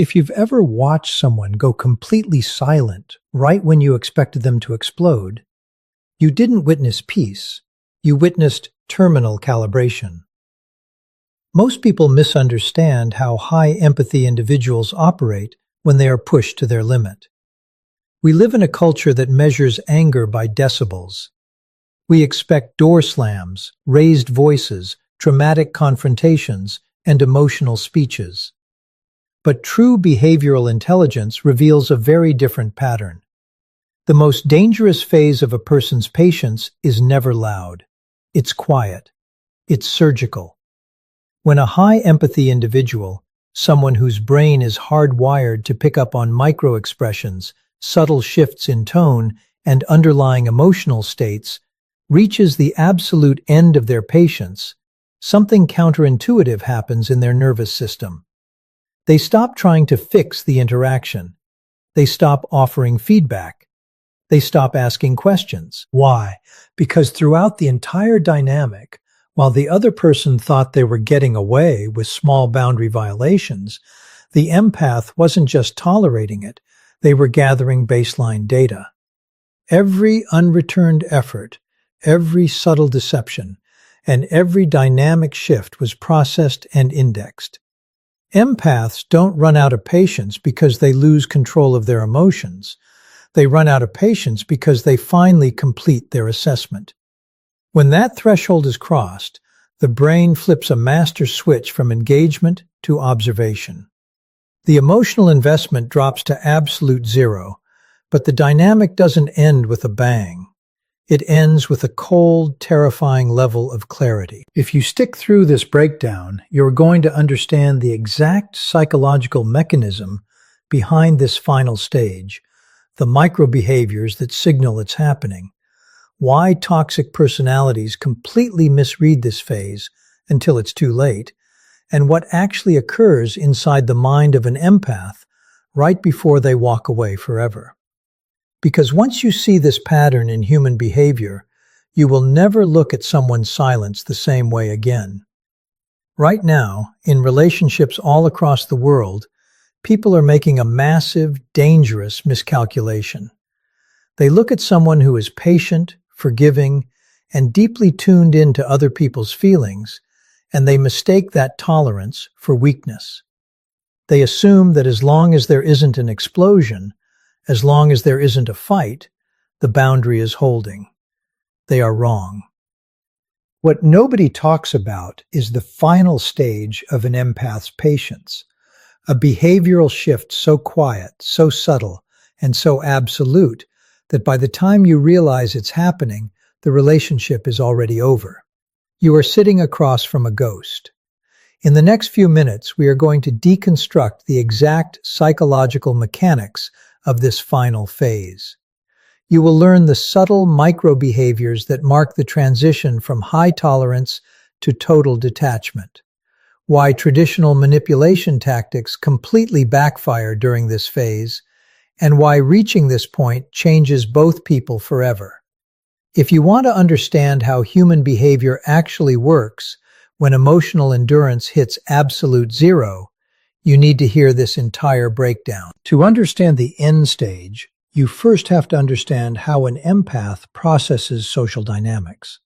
If you've ever watched someone go completely silent right when you expected them to explode, you didn't witness peace, you witnessed terminal calibration. Most people misunderstand how high empathy individuals operate when they are pushed to their limit. We live in a culture that measures anger by decibels. We expect door slams, raised voices, dramatic confrontations, and emotional speeches. But true behavioral intelligence reveals a very different pattern. The most dangerous phase of a person's patience is never loud. It's quiet. It's surgical. When a high-empathy individual, someone whose brain is hardwired to pick up on micro-expressions, subtle shifts in tone, and underlying emotional states, reaches the absolute end of their patience, something counterintuitive happens in their nervous system. They stop trying to fix the interaction. They stop offering feedback. They stop asking questions. Why? Because throughout the entire dynamic, while the other person thought they were getting away with small boundary violations, the empath wasn't just tolerating it, they were gathering baseline data. Every unreturned effort, every subtle deception, and every dynamic shift was processed and indexed. Empaths don't run out of patience because they lose control of their emotions. They run out of patience because they finally complete their assessment. When that threshold is crossed, the brain flips a master switch from engagement to observation. The emotional investment drops to absolute zero, but the dynamic doesn't end with a bang. It ends with a cold, terrifying level of clarity. If you stick through this breakdown, you're going to understand the exact psychological mechanism behind this final stage, the micro-behaviors that signal it's happening, why toxic personalities completely misread this phase until it's too late, and what actually occurs inside the mind of an empath right before they walk away forever. Because once you see this pattern in human behavior, you will never look at someone's silence the same way again. Right now, in relationships all across the world, people are making a massive, dangerous miscalculation. They look at someone who is patient, forgiving, and deeply tuned into other people's feelings, and they mistake that tolerance for weakness. They assume that as long as there isn't an explosion, as long as there isn't a fight, the boundary is holding. They are wrong. What nobody talks about is the final stage of an empath's patience, a behavioral shift so quiet, so subtle, and so absolute that by the time you realize it's happening, the relationship is already over. You are sitting across from a ghost. In the next few minutes, we are going to deconstruct the exact psychological mechanics of this final phase. You will learn the subtle micro-behaviors that mark the transition from high tolerance to total detachment, why traditional manipulation tactics completely backfire during this phase, and why reaching this point changes both people forever. If you want to understand how human behavior actually works when emotional endurance hits absolute zero, you need to hear this entire breakdown. To understand the end stage, you first have to understand how an empath processes social dynamics.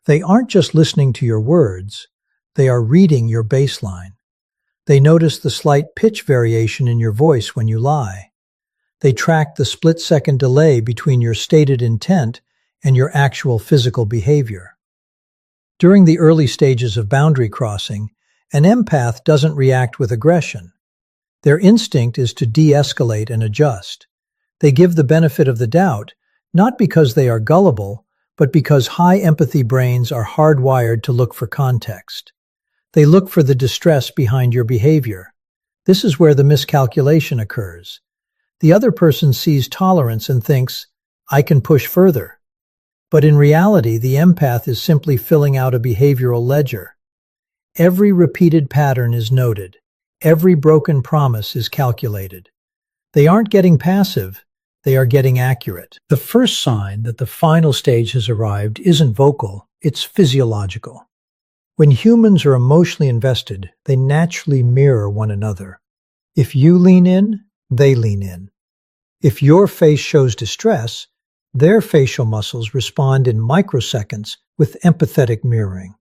They aren't just listening to your words, they are reading your baseline. They notice the slight pitch variation in your voice when you lie. They track the split-second delay between your stated intent and your actual physical behavior. During the early stages of boundary crossing, an empath doesn't react with aggression. Their instinct is to de-escalate and adjust. They give the benefit of the doubt, not because they are gullible, but because high empathy brains are hardwired to look for context. They look for the distress behind your behavior. This is where the miscalculation occurs. The other person sees tolerance and thinks, I can push further. But in reality, the empath is simply filling out a behavioral ledger. Every repeated pattern is noted. Every broken promise is calculated. They aren't getting passive, they are getting accurate. The first sign that the final stage has arrived isn't vocal, it's physiological. When humans are emotionally invested, they naturally mirror one another. If you lean in, they lean in. If your face shows distress, their facial muscles respond in microseconds with empathetic mirroring.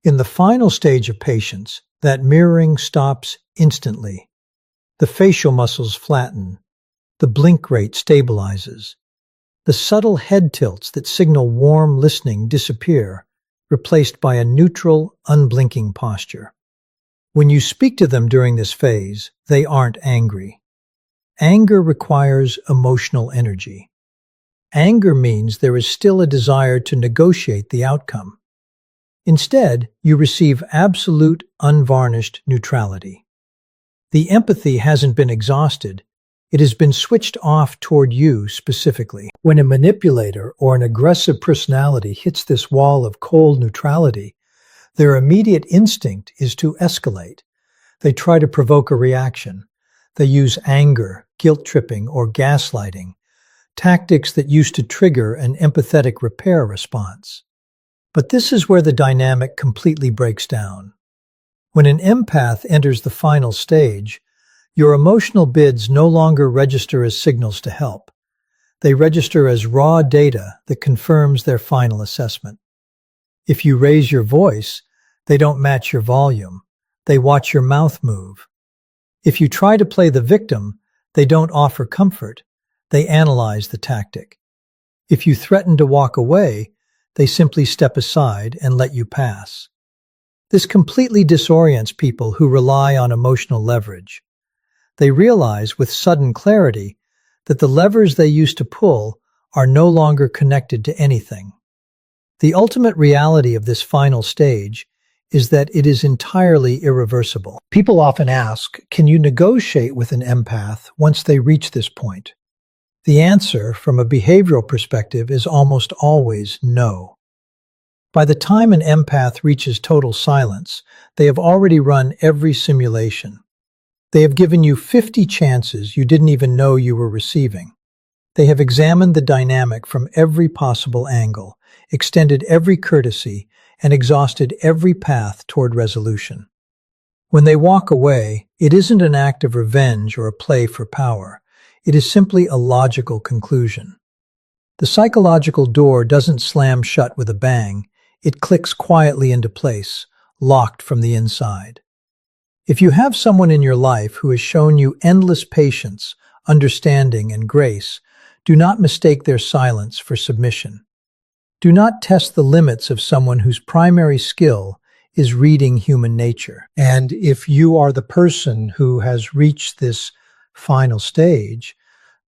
In the final stage of patience, that mirroring stops instantly. The facial muscles flatten. The blink rate stabilizes. The subtle head tilts that signal warm listening disappear, replaced by a neutral, unblinking posture. When you speak to them during this phase, they aren't angry. Anger requires emotional energy. Anger means there is still a desire to negotiate the outcome. Instead, you receive absolute, unvarnished neutrality. The empathy hasn't been exhausted. It has been switched off toward you specifically. When a manipulator or an aggressive personality hits this wall of cold neutrality, their immediate instinct is to escalate. They try to provoke a reaction. They use anger, guilt-tripping, or gaslighting, tactics that used to trigger an empathetic repair response. But this is where the dynamic completely breaks down. When an empath enters the final stage, your emotional bids no longer register as signals to help. They register as raw data that confirms their final assessment. If you raise your voice, they don't match your volume. They watch your mouth move. If you try to play the victim, they don't offer comfort. They analyze the tactic. If you threaten to walk away, they simply step aside and let you pass. This completely disorients people who rely on emotional leverage. They realize with sudden clarity that the levers they used to pull are no longer connected to anything. The ultimate reality of this final stage is that it is entirely irreversible. People often ask, can you negotiate with an empath once they reach this point? The answer, from a behavioral perspective, is almost always no. By the time an empath reaches total silence, they have already run every simulation. They have given you 50 chances you didn't even know you were receiving. They have examined the dynamic from every possible angle, extended every courtesy, and exhausted every path toward resolution. When they walk away, it isn't an act of revenge or a play for power. It is simply a logical conclusion. The psychological door doesn't slam shut with a bang. It clicks quietly into place, locked from the inside. If you have someone in your life who has shown you endless patience, understanding, and grace, do not mistake their silence for submission. Do not test the limits of someone whose primary skill is reading human nature. And if you are the person who has reached this final stage,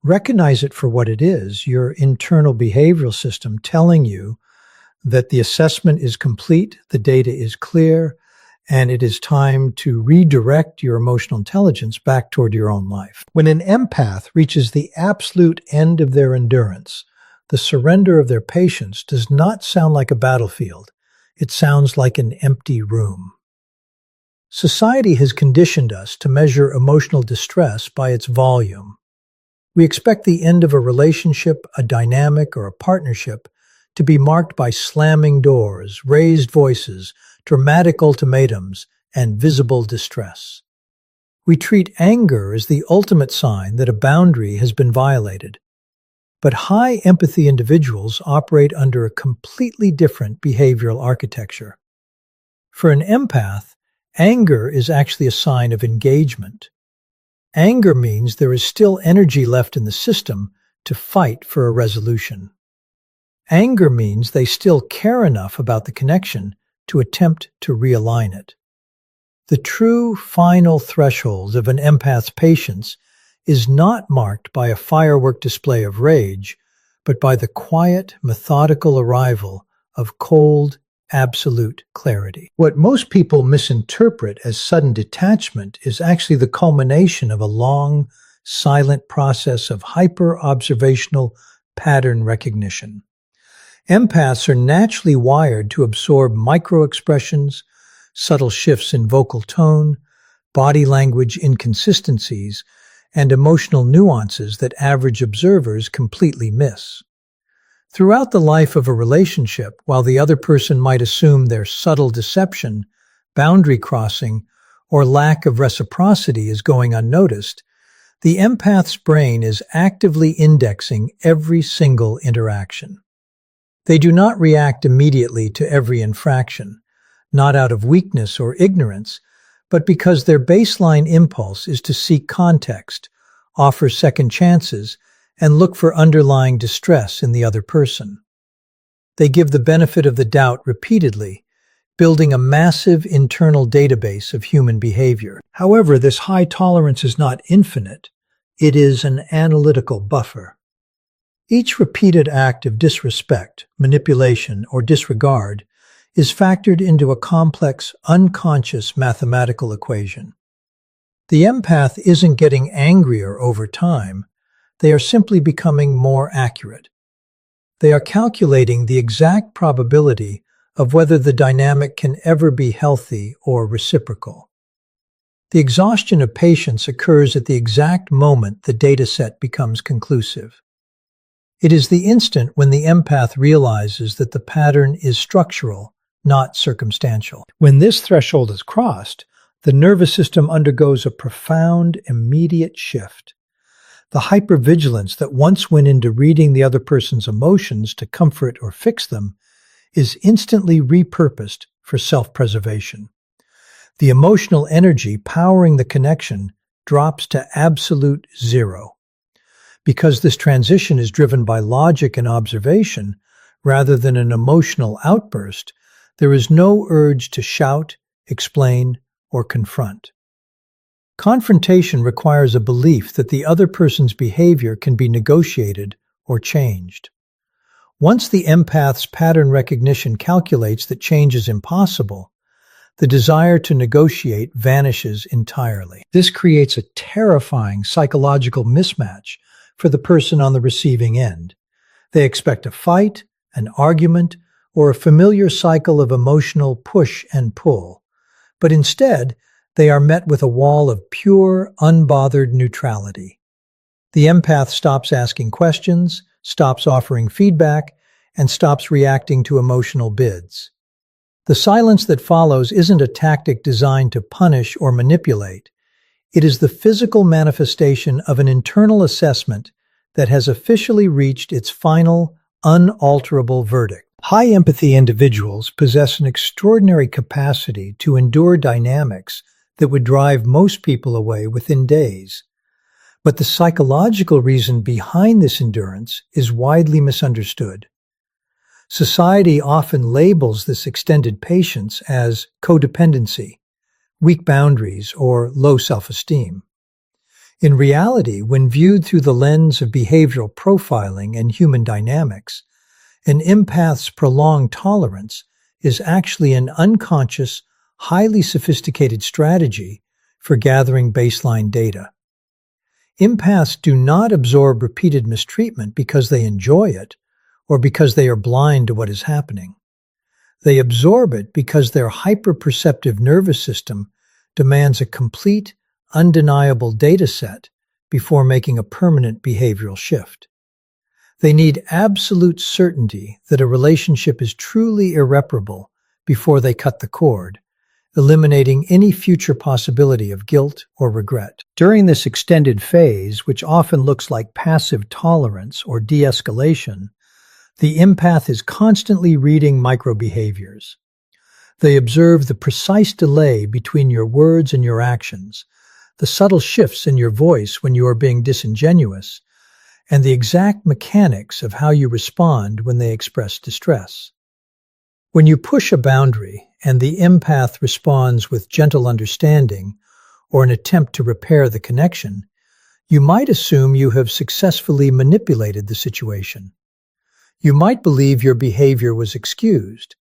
recognize it for what it is, your internal behavioral system telling you that the assessment is complete, the data is clear, and it is time to redirect your emotional intelligence back toward your own life. When an empath reaches the absolute end of their endurance, the surrender of their patience does not sound like a battlefield. It sounds like an empty room. Society has conditioned us to measure emotional distress by its volume. We expect the end of a relationship, a dynamic, or a partnership to be marked by slamming doors, raised voices, dramatic ultimatums, and visible distress. We treat anger as the ultimate sign that a boundary has been violated. But high empathy individuals operate under a completely different behavioral architecture. For an empath, anger is actually a sign of engagement. Anger means there is still energy left in the system to fight for a resolution. Anger means they still care enough about the connection to attempt to realign it. The true final threshold of an empath's patience is not marked by a firework display of rage, but by the quiet, methodical arrival of cold, absolute clarity. What most people misinterpret as sudden detachment is actually the culmination of a long, silent process of hyper-observational pattern recognition. Empaths are naturally wired to absorb micro-expressions, subtle shifts in vocal tone, body language inconsistencies, and emotional nuances that average observers completely miss. Throughout the life of a relationship, while the other person might assume their subtle deception, boundary crossing, or lack of reciprocity is going unnoticed, the empath's brain is actively indexing every single interaction. They do not react immediately to every infraction, not out of weakness or ignorance, but because their baseline impulse is to seek context, offer second chances, and look for underlying distress in the other person. They give the benefit of the doubt repeatedly, building a massive internal database of human behavior. However, this high tolerance is not infinite. It is an analytical buffer. Each repeated act of disrespect, manipulation, or disregard is factored into a complex, unconscious mathematical equation. The empath isn't getting angrier over time. They are simply becoming more accurate. They are calculating the exact probability of whether the dynamic can ever be healthy or reciprocal. The exhaustion of patience occurs at the exact moment the dataset becomes conclusive. It is the instant when the empath realizes that the pattern is structural, not circumstantial. When this threshold is crossed, the nervous system undergoes a profound, immediate shift. The hypervigilance that once went into reading the other person's emotions to comfort or fix them is instantly repurposed for self-preservation. The emotional energy powering the connection drops to absolute zero. Because this transition is driven by logic and observation rather than an emotional outburst, there is no urge to shout, explain, or confront. Confrontation requires a belief that the other person's behavior can be negotiated or changed. Once the empath's pattern recognition calculates that change is impossible, the desire to negotiate vanishes entirely. This creates a terrifying psychological mismatch for the person on the receiving end. They expect a fight, an argument, or a familiar cycle of emotional push and pull, but instead, they are met with a wall of pure, unbothered neutrality. The empath stops asking questions, stops offering feedback, and stops reacting to emotional bids. The silence that follows isn't a tactic designed to punish or manipulate. It is the physical manifestation of an internal assessment that has officially reached its final, unalterable verdict. High empathy individuals possess an extraordinary capacity to endure dynamics that would drive most people away within days. But the psychological reason behind this endurance is widely misunderstood. Society often labels this extended patience as codependency, weak boundaries, or low self-esteem. In reality, when viewed through the lens of behavioral profiling and human dynamics, an empath's prolonged tolerance is actually an unconscious, highly sophisticated strategy for gathering baseline data. Empaths do not absorb repeated mistreatment because they enjoy it or because they are blind to what is happening. They absorb it because their hyperperceptive nervous system demands a complete, undeniable data set before making a permanent behavioral shift. They need absolute certainty that a relationship is truly irreparable before they cut the cord, eliminating any future possibility of guilt or regret. During this extended phase, which often looks like passive tolerance or de-escalation, the empath is constantly reading micro-behaviors. They observe the precise delay between your words and your actions, the subtle shifts in your voice when you are being disingenuous, and the exact mechanics of how you respond when they express distress. When you push a boundary and the empath responds with gentle understanding or an attempt to repair the connection, you might assume you have successfully manipulated the situation. You might believe your behavior was excused,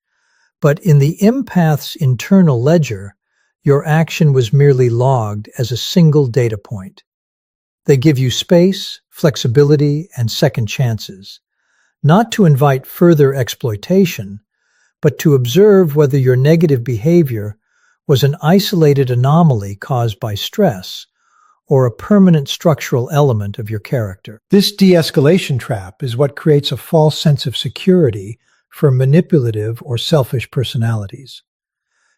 but in the empath's internal ledger, your action was merely logged as a single data point. They give you space, flexibility, and second chances, not to invite further exploitation, but to observe whether your negative behavior was an isolated anomaly caused by stress or a permanent structural element of your character. This de-escalation trap is what creates a false sense of security for manipulative or selfish personalities.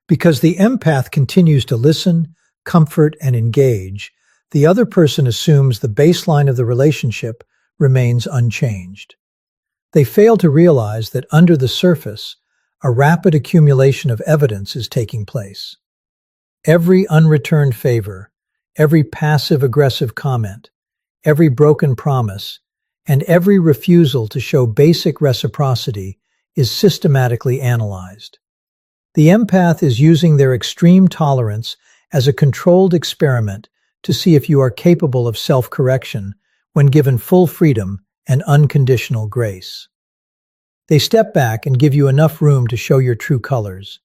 Because the empath continues to listen, comfort, and engage, the other person assumes the baseline of the relationship remains unchanged. They fail to realize that under the surface, a rapid accumulation of evidence is taking place. Every unreturned favor, every passive-aggressive comment, every broken promise, and every refusal to show basic reciprocity is systematically analyzed. The empath is using their extreme tolerance as a controlled experiment to see if you are capable of self-correction when given full freedom and unconditional grace. They step back and give you enough room to show your true colors,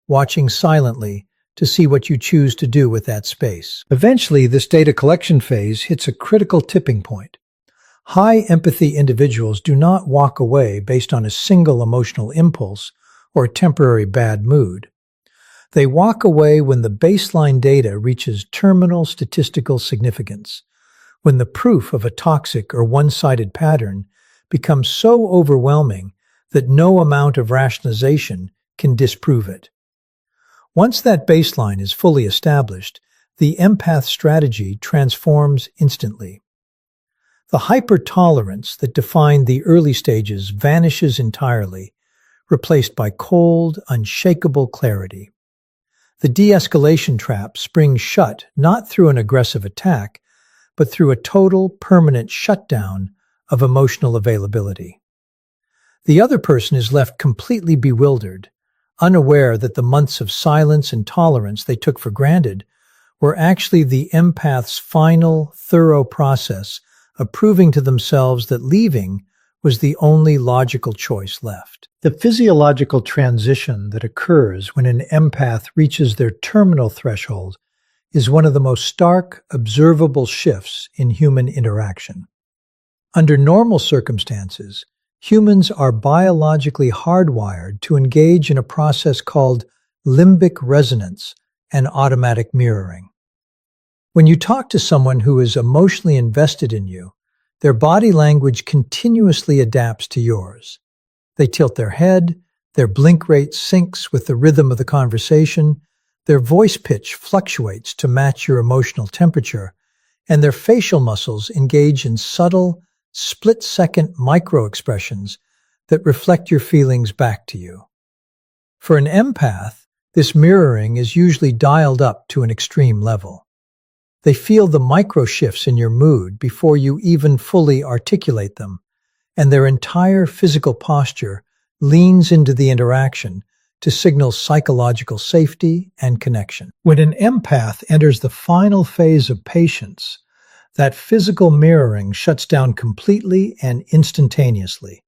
watching silently to see what you choose to do with that space. Eventually, this data collection phase hits a critical tipping point. High empathy individuals do not walk away based on a single emotional impulse or a temporary bad mood. They walk away when the baseline data reaches terminal statistical significance, when the proof of a toxic or one-sided pattern becomes so overwhelming that no amount of rationalization can disprove it. Once that baseline is fully established, the empath strategy transforms instantly. The hyper-tolerance that defined the early stages vanishes entirely, replaced by cold, unshakable clarity. The de-escalation trap springs shut not through an aggressive attack, but through a total, permanent shutdown of emotional availability. The other person is left completely bewildered, unaware that the months of silence and tolerance they took for granted were actually the empath's final, thorough process of proving to themselves that leaving was the only logical choice left. The physiological transition that occurs when an empath reaches their terminal threshold is one of the most stark, observable shifts in human interaction. Under normal circumstances, humans are biologically hardwired to engage in a process called limbic resonance and automatic mirroring. When you talk to someone who is emotionally invested in you, their body language continuously adapts to yours. They tilt their head, their blink rate syncs with the rhythm of the conversation, their voice pitch fluctuates to match your emotional temperature, and their facial muscles engage in subtle, split-second micro-expressions that reflect your feelings back to you. For an empath, this mirroring is usually dialed up to an extreme level. They feel the micro-shifts in your mood before you even fully articulate them, and their entire physical posture leans into the interaction to signal psychological safety and connection. When an empath enters the final phase of patience, that physical mirroring shuts down completely and instantaneously.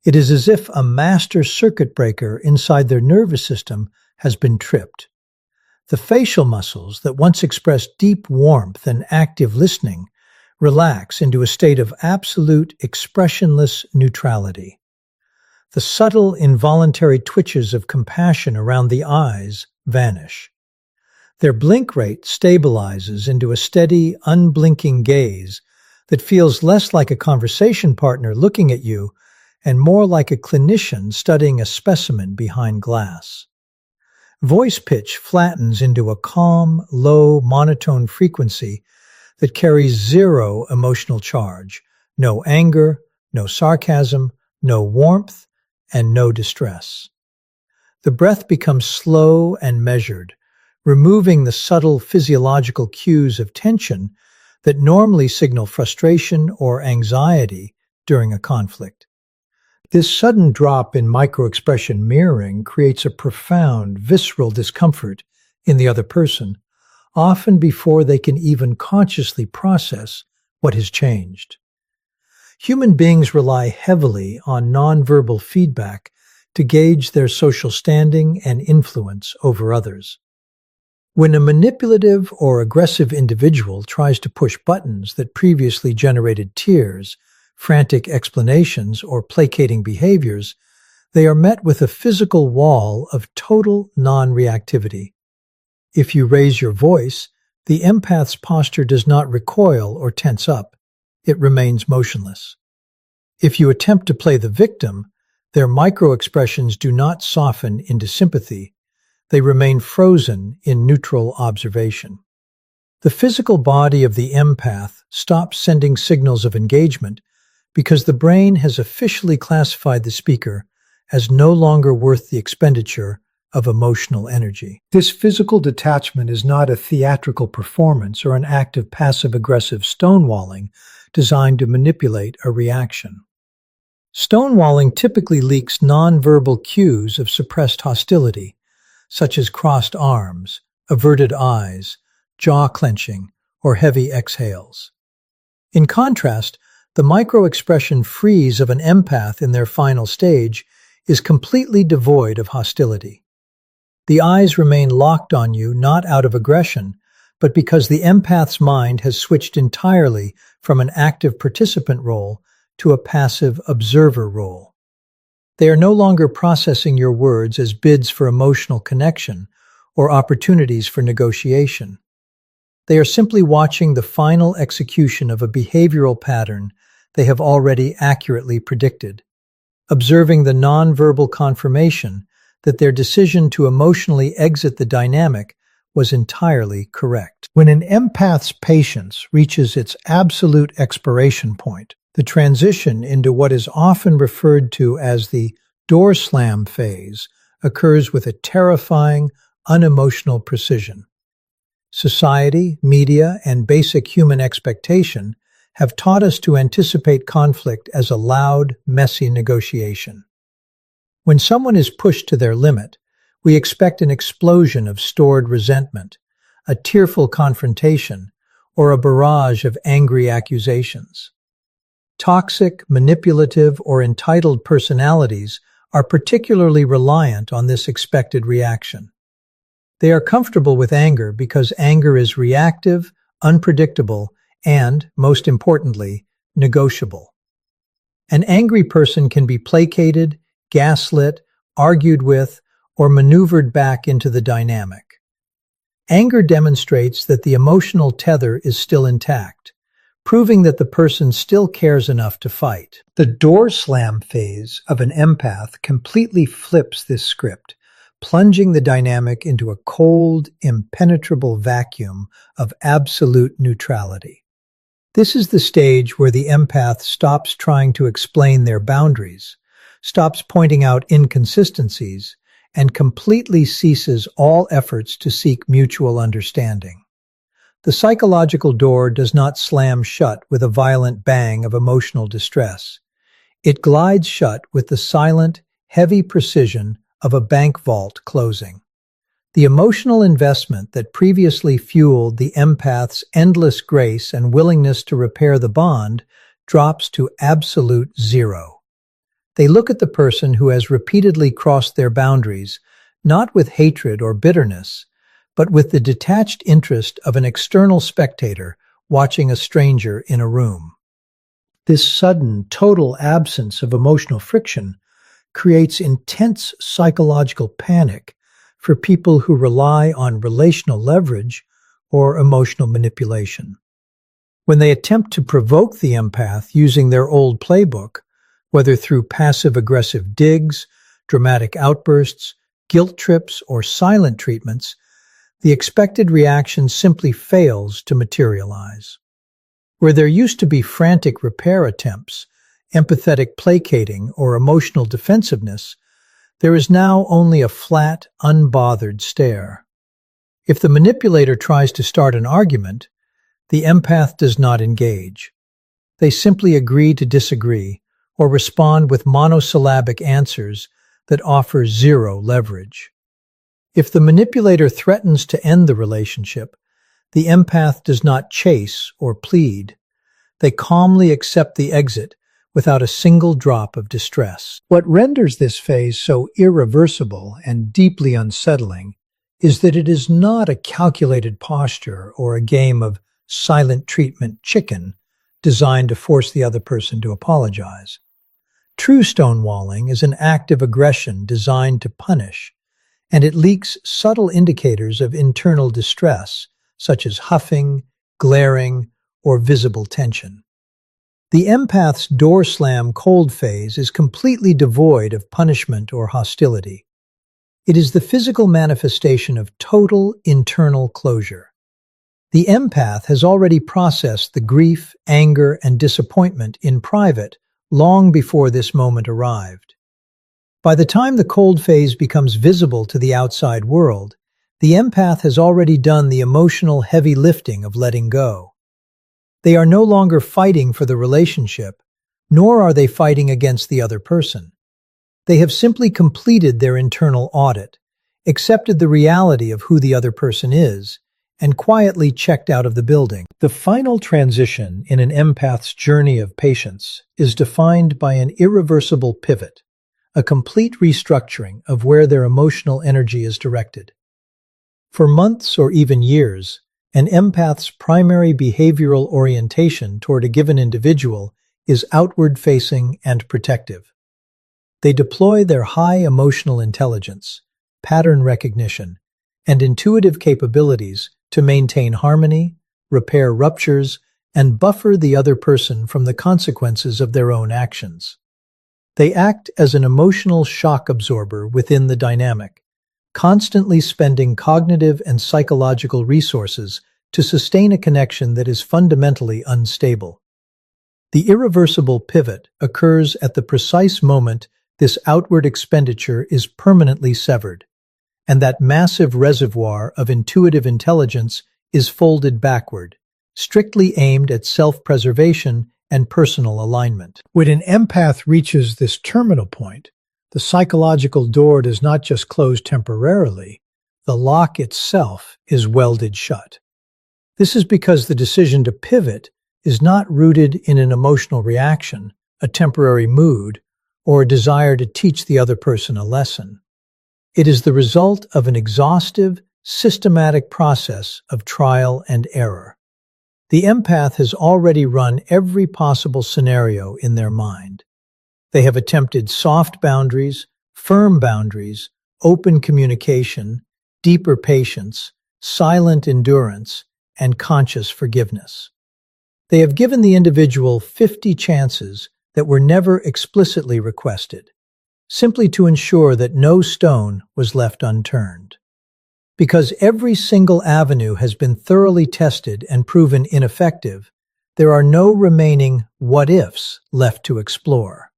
It is as if a master circuit breaker inside their nervous system has been tripped. The facial muscles that once expressed deep warmth and active listening relax into a state of absolute expressionless neutrality. The subtle, involuntary twitches of compassion around the eyes vanish. Their blink rate stabilizes into a steady, unblinking gaze that feels less like a conversation partner looking at you and more like a clinician studying a specimen behind glass. Voice pitch flattens into a calm, low, monotone frequency that carries zero emotional charge, no anger, no sarcasm, no warmth, and no distress. The breath becomes slow and measured, removing the subtle physiological cues of tension that normally signal frustration or anxiety during a conflict. This sudden drop in microexpression mirroring creates a profound, visceral discomfort in the other person, often before they can even consciously process what has changed. Human beings rely heavily on nonverbal feedback to gauge their social standing and influence over others. When a manipulative or aggressive individual tries to push buttons that previously generated tears, frantic explanations, or placating behaviors, they are met with a physical wall of total non-reactivity. If you raise your voice, the empath's posture does not recoil or tense up. It remains motionless. If you attempt to play the victim, their micro-expressions do not soften into sympathy. They remain frozen in neutral observation. The physical body of the empath stops sending signals of engagement because the brain has officially classified the speaker as no longer worth the expenditure of emotional energy. This physical detachment is not a theatrical performance or an act of passive-aggressive stonewalling designed to manipulate a reaction. Stonewalling typically leaks nonverbal cues of suppressed hostility, such as crossed arms, averted eyes, jaw clenching, or heavy exhales. In contrast, the micro-expression freeze of an empath in their final stage is completely devoid of hostility. The eyes remain locked on you not out of aggression, but because the empath's mind has switched entirely from an active participant role to a passive observer role. They are no longer processing your words as bids for emotional connection or opportunities for negotiation. They are simply watching the final execution of a behavioral pattern they have already accurately predicted, observing the nonverbal confirmation that their decision to emotionally exit the dynamic was entirely correct. When an empath's patience reaches its absolute expiration point, the transition into what is often referred to as the door slam phase occurs with a terrifying, unemotional precision. Society, media, and basic human expectation have taught us to anticipate conflict as a loud, messy negotiation. When someone is pushed to their limit, we expect an explosion of stored resentment, a tearful confrontation, or a barrage of angry accusations. Toxic, manipulative, or entitled personalities are particularly reliant on this expected reaction. They are comfortable with anger because anger is reactive, unpredictable, and, most importantly, negotiable. An angry person can be placated, gaslit, argued with, or maneuvered back into the dynamic. Anger demonstrates that the emotional tether is still intact, proving that the person still cares enough to fight. The door slam phase of an empath completely flips this script, plunging the dynamic into a cold, impenetrable vacuum of absolute neutrality. This is the stage where the empath stops trying to explain their boundaries, stops pointing out inconsistencies, and completely ceases all efforts to seek mutual understanding. The psychological door does not slam shut with a violent bang of emotional distress. It glides shut with the silent, heavy precision of a bank vault closing. The emotional investment that previously fueled the empath's endless grace and willingness to repair the bond drops to absolute zero. They look at the person who has repeatedly crossed their boundaries, not with hatred or bitterness, but with the detached interest of an external spectator watching a stranger in a room. This sudden, total absence of emotional friction creates intense psychological panic for people who rely on relational leverage or emotional manipulation. When they attempt to provoke the empath using their old playbook, whether through passive-aggressive digs, dramatic outbursts, guilt trips, or silent treatments, the expected reaction simply fails to materialize. Where there used to be frantic repair attempts, empathetic placating, or emotional defensiveness, there is now only a flat, unbothered stare. If the manipulator tries to start an argument, the empath does not engage. They simply agree to disagree or respond with monosyllabic answers that offer zero leverage. If the manipulator threatens to end the relationship, the empath does not chase or plead. They calmly accept the exit without a single drop of distress. What renders this phase so irreversible and deeply unsettling is that it is not a calculated posture or a game of silent treatment chicken designed to force the other person to apologize. True stonewalling is an act of aggression designed to punish, and it leaks subtle indicators of internal distress, such as huffing, glaring, or visible tension. The empath's door slam cold phase is completely devoid of punishment or hostility. It is the physical manifestation of total internal closure. The empath has already processed the grief, anger, and disappointment in private long before this moment arrived. By the time the cold phase becomes visible to the outside world, the empath has already done the emotional heavy lifting of letting go. They are no longer fighting for the relationship, nor are they fighting against the other person. They have simply completed their internal audit, accepted the reality of who the other person is, and quietly checked out of the building. The final transition in an empath's journey of patience is defined by an irreversible pivot, a complete restructuring of where their emotional energy is directed. For months or even years, an empath's primary behavioral orientation toward a given individual is outward-facing and protective. They deploy their high emotional intelligence, pattern recognition, and intuitive capabilities to maintain harmony, repair ruptures, and buffer the other person from the consequences of their own actions. They act as an emotional shock absorber within the dynamic, constantly spending cognitive and psychological resources to sustain a connection that is fundamentally unstable. The irreversible pivot occurs at the precise moment this outward expenditure is permanently severed, and that massive reservoir of intuitive intelligence is folded backward, strictly aimed at self-preservation and personal alignment. When an empath reaches this terminal point, the psychological door does not just close temporarily, the lock itself is welded shut. This is because the decision to pivot is not rooted in an emotional reaction, a temporary mood, or a desire to teach the other person a lesson. It is the result of an exhaustive, systematic process of trial and error. The empath has already run every possible scenario in their mind. They have attempted soft boundaries, firm boundaries, open communication, deeper patience, silent endurance, and conscious forgiveness. They have given the individual 50 chances that were never explicitly requested, simply to ensure that no stone was left unturned. Because every single avenue has been thoroughly tested and proven ineffective, there are no remaining what-ifs left to explore.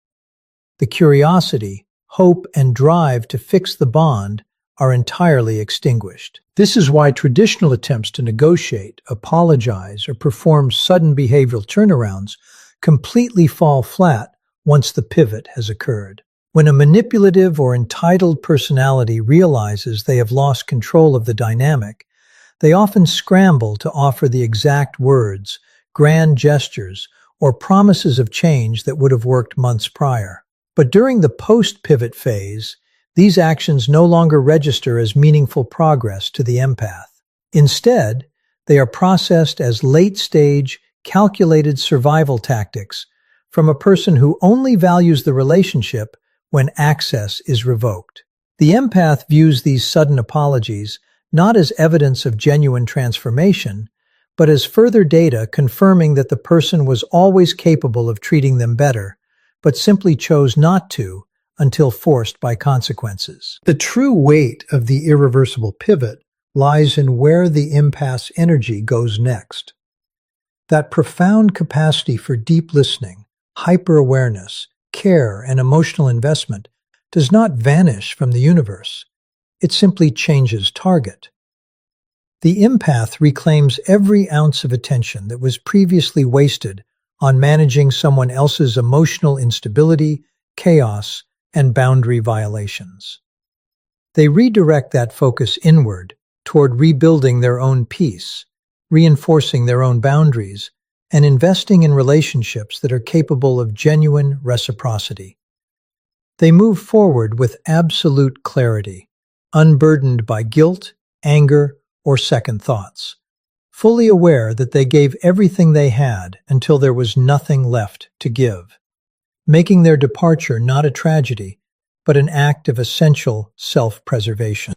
The curiosity, hope, and drive to fix the bond are entirely extinguished. This is why traditional attempts to negotiate, apologize, or perform sudden behavioral turnarounds completely fall flat once the pivot has occurred. When a manipulative or entitled personality realizes they have lost control of the dynamic, they often scramble to offer the exact words, grand gestures, or promises of change that would have worked months prior. But during the post-pivot phase, these actions no longer register as meaningful progress to the empath. Instead, they are processed as late-stage, calculated survival tactics from a person who only values the relationship when access is revoked. The empath views these sudden apologies not as evidence of genuine transformation, but as further data confirming that the person was always capable of treating them better, but simply chose not to until forced by consequences. The true weight of the irreversible pivot lies in where the empath's energy goes next. That profound capacity for deep listening, hyper-awareness, care, and emotional investment does not vanish from the universe. It simply changes target. The empath reclaims every ounce of attention that was previously wasted on managing someone else's emotional instability, chaos, and boundary violations. They redirect that focus inward toward rebuilding their own peace, reinforcing their own boundaries, and investing in relationships that are capable of genuine reciprocity. They move forward with absolute clarity, unburdened by guilt, anger, or second thoughts, fully aware that they gave everything they had until there was nothing left to give, making their departure not a tragedy, but an act of essential self-preservation.